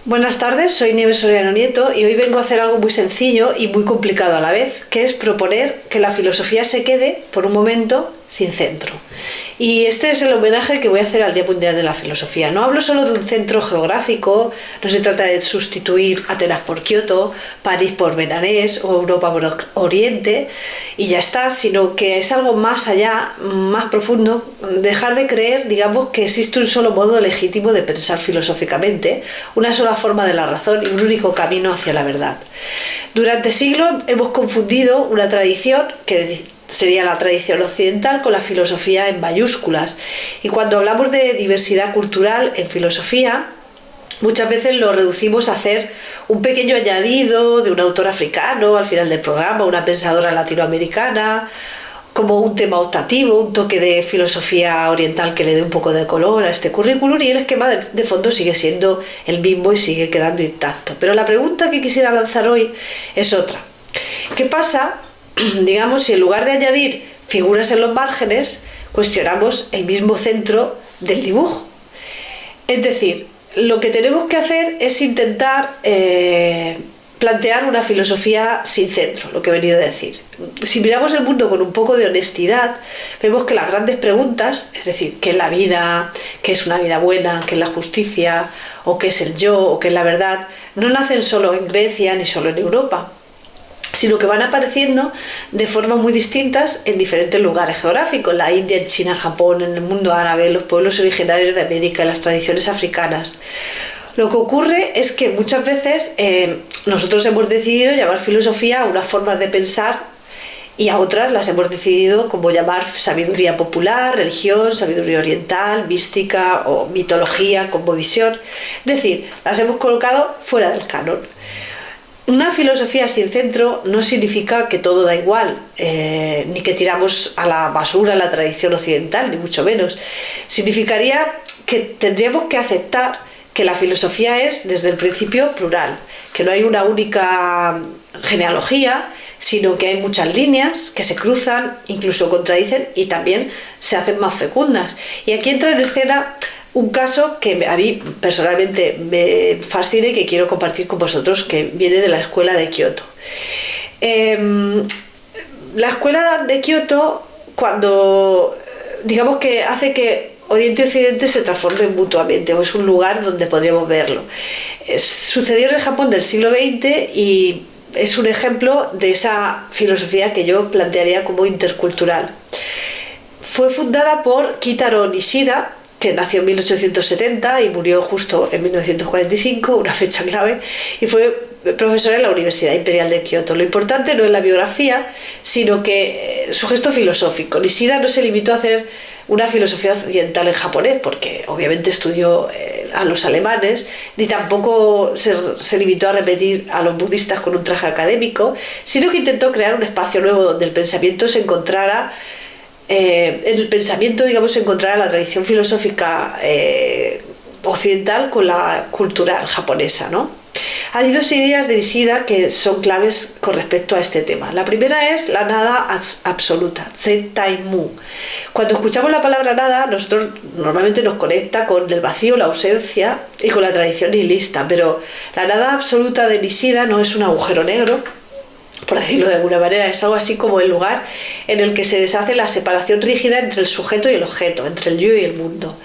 Buenas tardes, soy Nieves Soriano Nieto y hoy vengo a hacer algo muy sencillo y muy complicado a la vez, que es proponer que la filosofía se quede, por un momento, sin centro. Y este es el homenaje que voy a hacer al Día Mundial de la Filosofía. No hablo solo de un centro geográfico, no se trata de sustituir Atenas por Kioto, París por Benarés o Europa por Oriente y ya está, sino que es algo más allá, más profundo, dejar de creer, digamos, que existe un solo modo legítimo de pensar filosóficamente, una sola forma de la razón y un único camino hacia la verdad. Durante siglos hemos confundido una tradición que sería la tradición occidental con la filosofía en mayúsculas. Y cuando hablamos de diversidad cultural en filosofía, muchas veces lo reducimos a hacer un pequeño añadido de un autor africano al final del programa, una pensadora latinoamericana, como un tema optativo, un toque de filosofía oriental que le dé un poco de color a este currículum, y el esquema de fondo sigue siendo el mismo y sigue quedando intacto. Pero la pregunta que quisiera lanzar hoy es otra. ¿Qué pasa, digamos, si en lugar de añadir figuras en los márgenes, cuestionamos el mismo centro del dibujo? Es decir, lo que tenemos que hacer es intentar plantear una filosofía sin centro, lo que he venido a decir. Si miramos el mundo con un poco de honestidad, vemos que las grandes preguntas, es decir, ¿qué es la vida? ¿Qué es una vida buena? ¿Qué es la justicia? ¿O qué es el yo? ¿O qué es la verdad? No nacen solo en Grecia ni solo en Europa, sino que van apareciendo de formas muy distintas en diferentes lugares geográficos: la India, en China, Japón, en el mundo árabe, en los pueblos originarios de América, en las tradiciones africanas. Lo que ocurre es que muchas veces nosotros hemos decidido llamar filosofía a unas formas de pensar y a otras las hemos decidido como llamar sabiduría popular, religión, sabiduría oriental, mística o mitología, cosmovisión. Es decir, las hemos colocado fuera del canon. Una filosofía sin centro no significa que todo da igual, ni que tiramos a la basura la tradición occidental, ni mucho menos. Significaría que tendríamos que aceptar que la filosofía es, desde el principio, plural, que no hay una única genealogía, sino que hay muchas líneas que se cruzan, incluso contradicen y también se hacen más fecundas. Y aquí entra en escena un caso que a mí personalmente me fascina y que quiero compartir con vosotros, que viene de la escuela de Kioto. La escuela de Kioto, cuando digamos que hace que Oriente y Occidente se transformen mutuamente, o es un lugar donde podríamos verlo. Sucedió en el Japón del siglo XX y es un ejemplo de esa filosofía que yo plantearía como intercultural. Fue fundada por Kitaro Nishida, que nació en 1870 y murió justo en 1945, una fecha clave, y fue profesora en la Universidad Imperial de Kioto. Lo importante no es la biografía, sino que su gesto filosófico. Nishida no se limitó a hacer una filosofía occidental en japonés, porque obviamente estudió a los alemanes, ni tampoco se limitó a repetir a los budistas con un traje académico, sino que intentó crear un espacio nuevo donde el pensamiento se encontrara, se encontrara la tradición filosófica occidental con la cultural japonesa, ¿no? Hay dos ideas de Nishida que son claves con respecto a este tema. La primera es la nada absoluta, Zen-Tai-Mu. Cuando escuchamos la palabra nada, nosotros normalmente nos conecta con el vacío, la ausencia y con la tradición nihilista, pero la nada absoluta de Nishida no es un agujero negro, por decirlo de alguna manera, es algo así como el lugar en el que se deshace la separación rígida entre el sujeto y el objeto, entre el yo y el mundo.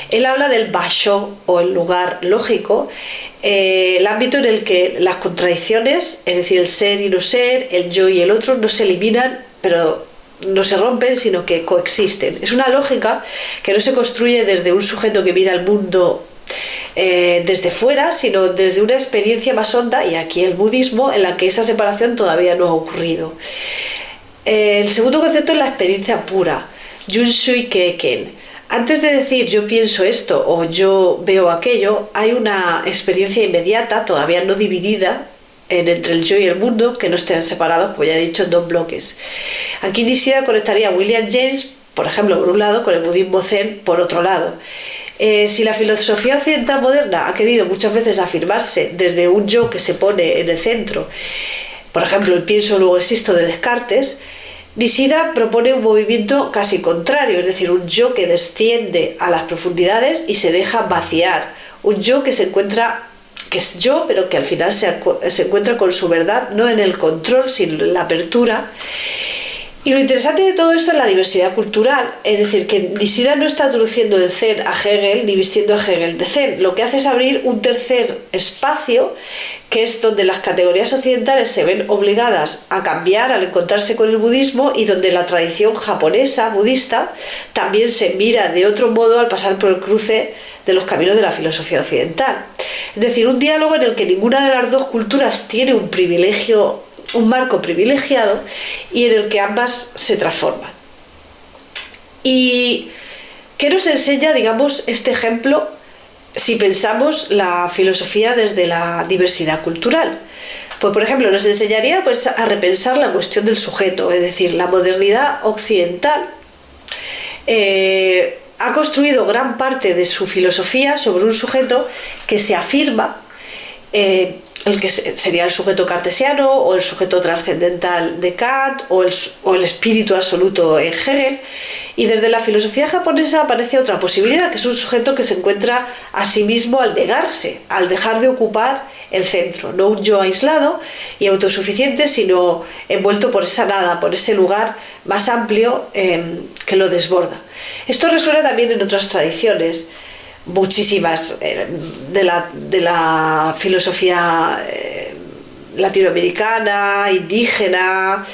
Él habla del basho, o el lugar lógico, el ámbito en el que las contradicciones, es decir, el ser y no ser, el yo y el otro, no se eliminan, pero no se rompen, sino que coexisten. Es una lógica que no se construye desde un sujeto que mira el mundo desde fuera, sino desde una experiencia más honda, y aquí el budismo, en la que esa separación todavía no ha ocurrido. El segundo concepto es la experiencia pura, Junshui Keiken. Antes de decir yo pienso esto o yo veo aquello, hay una experiencia inmediata, todavía no dividida, entre el yo y el mundo, que no estén separados, como ya he dicho, en dos bloques. Aquí Nishida conectaría a William James, por ejemplo, por un lado, con el budismo zen, por otro lado. Si la filosofía occidental moderna ha querido muchas veces afirmarse desde un yo que se pone en el centro, por ejemplo, el pienso luego existo de Descartes, Nishida propone un movimiento casi contrario, es decir, un yo que desciende a las profundidades y se deja vaciar, un yo que se encuentra que es yo, pero que al final se encuentra con su verdad, no en el control, sino en la apertura. Y lo interesante de todo esto es la diversidad cultural, es decir, que Nishida no está traduciendo de Zen a Hegel ni vistiendo a Hegel de Zen, lo que hace es abrir un tercer espacio, que es donde las categorías occidentales se ven obligadas a cambiar al encontrarse con el budismo, y donde la tradición japonesa budista también se mira de otro modo al pasar por el cruce de los caminos de la filosofía occidental. Es decir, un diálogo en el que ninguna de las dos culturas tiene un marco privilegiado, y en el que ambas se transforman. ¿Y qué nos enseña, digamos, este ejemplo si pensamos la filosofía desde la diversidad cultural? Pues, por ejemplo, nos enseñaría pues, a repensar la cuestión del sujeto, es decir, la modernidad occidental ha construido gran parte de su filosofía sobre un sujeto que se afirma, el que sería el sujeto cartesiano, o el sujeto trascendental de Kant, o el espíritu absoluto en Hegel. Y desde la filosofía japonesa aparece otra posibilidad, que es un sujeto que se encuentra a sí mismo al negarse, al dejar de ocupar el centro, no un yo aislado y autosuficiente, sino envuelto por esa nada, por ese lugar más amplio que lo desborda. Esto resuena también en otras tradiciones, muchísimas, de la filosofía latinoamericana, indígena,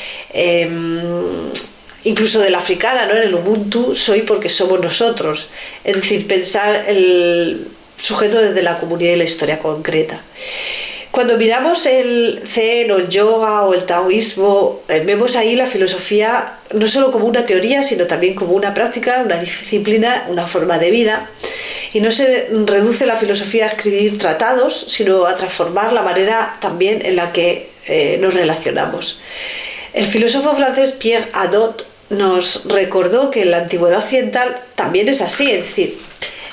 incluso de la africana, ¿no? En el Ubuntu, soy porque somos nosotros, es decir, pensar el sujeto desde la comunidad y la historia concreta. Cuando miramos el Zen o el yoga o el taoísmo, vemos ahí la filosofía no solo como una teoría, sino también como una práctica, una disciplina, una forma de vida. Y no se reduce la filosofía a escribir tratados, sino a transformar la manera también en la que nos relacionamos. El filósofo francés Pierre Hadot nos recordó que en la antigüedad occidental también es así, es decir,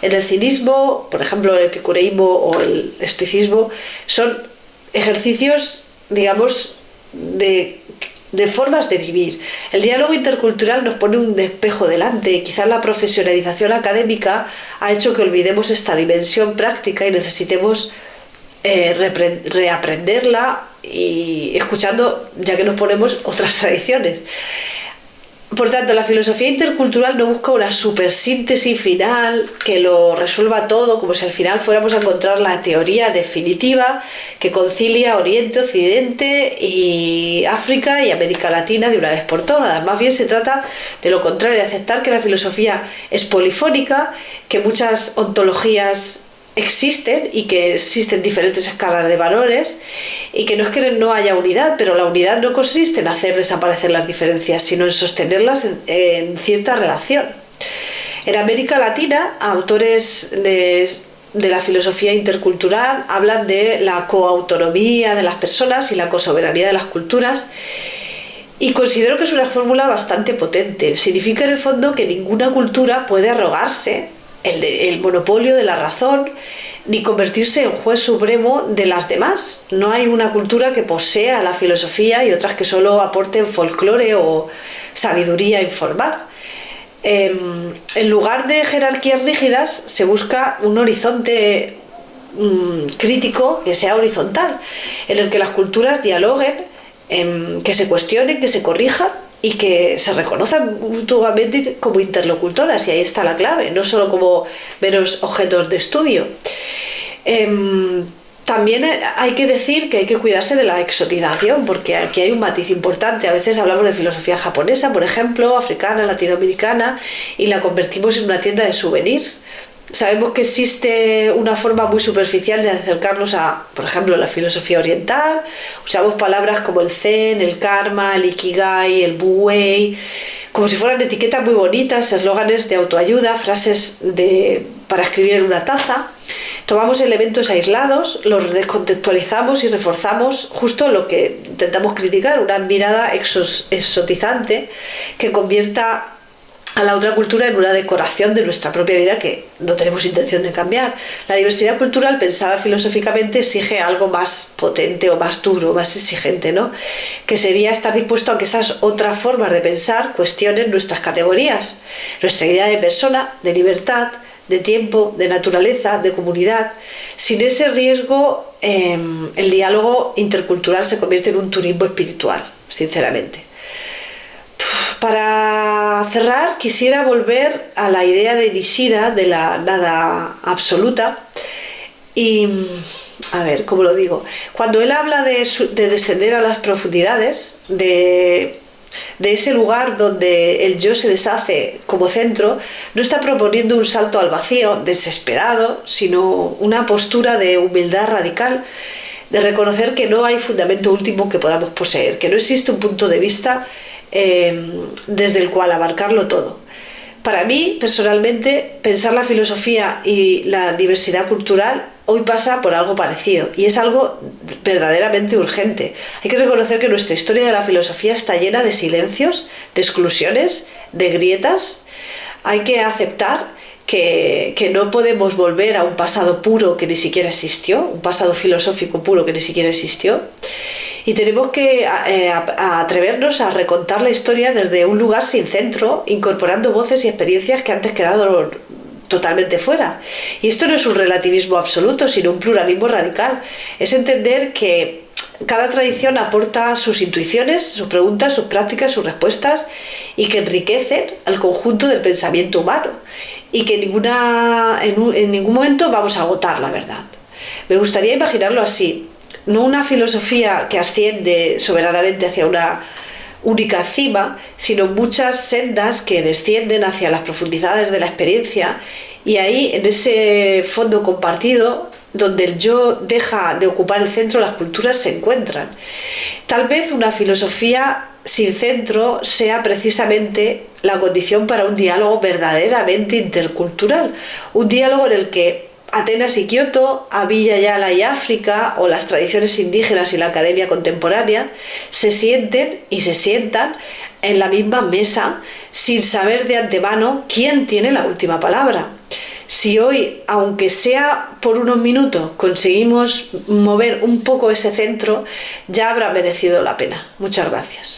en el cinismo, por ejemplo, el epicureísmo o el estoicismo, son ejercicios, digamos, de formas de vivir. El diálogo intercultural nos pone un espejo delante, y quizás la profesionalización académica ha hecho que olvidemos esta dimensión práctica y necesitemos reaprenderla, y escuchando, ya que nos ponemos, otras tradiciones. Por tanto, la filosofía intercultural no busca una supersíntesis final que lo resuelva todo, como si al final fuéramos a encontrar la teoría definitiva que concilia Oriente, Occidente y África y América Latina de una vez por todas. Más bien se trata de lo contrario, de aceptar que la filosofía es polifónica, que muchas ontologías existen y que existen diferentes escalas de valores, y que no es que no haya unidad, pero la unidad no consiste en hacer desaparecer las diferencias, sino en sostenerlas en cierta relación. En América Latina, autores de la filosofía intercultural hablan de la coautonomía de las personas y la cosoberanía de las culturas, y considero que es una fórmula bastante potente. Significa en el fondo que ninguna cultura puede arrogarse el monopolio de la razón, ni convertirse en juez supremo de las demás. No hay una cultura que posea la filosofía y otras que solo aporten folclore o sabiduría informal. En lugar de jerarquías rígidas, se busca un horizonte crítico que sea horizontal, en el que las culturas dialoguen, que se cuestionen, que se corrijan y que se reconozcan mutuamente como interlocutoras, y ahí está la clave, no solo como meros objetos de estudio. También hay que decir que hay que cuidarse de la exotización, porque aquí hay un matiz importante. A veces hablamos de filosofía japonesa, por ejemplo, africana, latinoamericana, y la convertimos en una tienda de souvenirs. Sabemos que existe una forma muy superficial de acercarnos a, por ejemplo, la filosofía oriental. Usamos palabras como el zen, el karma, el ikigai, el wu-wei, como si fueran etiquetas muy bonitas, eslóganes de autoayuda, frases para escribir en una taza. Tomamos elementos aislados, los descontextualizamos y reforzamos justo lo que intentamos criticar, una mirada exotizante que convierta a la otra cultura en una decoración de nuestra propia vida que no tenemos intención de cambiar. La diversidad cultural pensada filosóficamente exige algo más potente o más duro, más exigente, ¿no? Que sería estar dispuesto a que esas otras formas de pensar cuestionen nuestras categorías, nuestra idea de persona, de libertad, de tiempo, de naturaleza, de comunidad. Sin ese riesgo, el diálogo intercultural se convierte en un turismo espiritual, sinceramente. Para cerrar, quisiera volver a la idea de Nishida de la nada absoluta y, a ver, ¿cómo lo digo? Cuando él habla de descender a las profundidades, de ese lugar donde el yo se deshace como centro, no está proponiendo un salto al vacío desesperado, sino una postura de humildad radical, de reconocer que no hay fundamento último que podamos poseer, que no existe un punto de vista desde el cual abarcarlo todo. Para mí, personalmente, pensar la filosofía y la diversidad cultural hoy pasa por algo parecido, y es algo verdaderamente urgente. Hay que reconocer que nuestra historia de la filosofía está llena de silencios, de exclusiones, de grietas. Hay que aceptar que no podemos volver a un pasado puro que ni siquiera existió, un pasado filosófico puro que ni siquiera existió. Y tenemos que atrevernos a recontar la historia desde un lugar sin centro, incorporando voces y experiencias que antes quedaron totalmente fuera. Y esto no es un relativismo absoluto, sino un pluralismo radical. Es entender que cada tradición aporta sus intuiciones, sus preguntas, sus prácticas, sus respuestas, y que enriquecen al conjunto del pensamiento humano, y que en ningún momento vamos a agotar la verdad. Me gustaría imaginarlo así: no una filosofía que asciende soberanamente hacia una única cima, sino muchas sendas que descienden hacia las profundidades de la experiencia, y ahí, en ese fondo compartido, donde el yo deja de ocupar el centro, las culturas se encuentran. Tal vez una filosofía sin centro sea precisamente la condición para un diálogo verdaderamente intercultural, un diálogo en el que Atenas y Kioto, Abya-Yala y África, o las tradiciones indígenas y la academia contemporánea se sienten y se sientan en la misma mesa, sin saber de antemano quién tiene la última palabra. Si hoy, aunque sea por unos minutos, conseguimos mover un poco ese centro, ya habrá merecido la pena. Muchas gracias.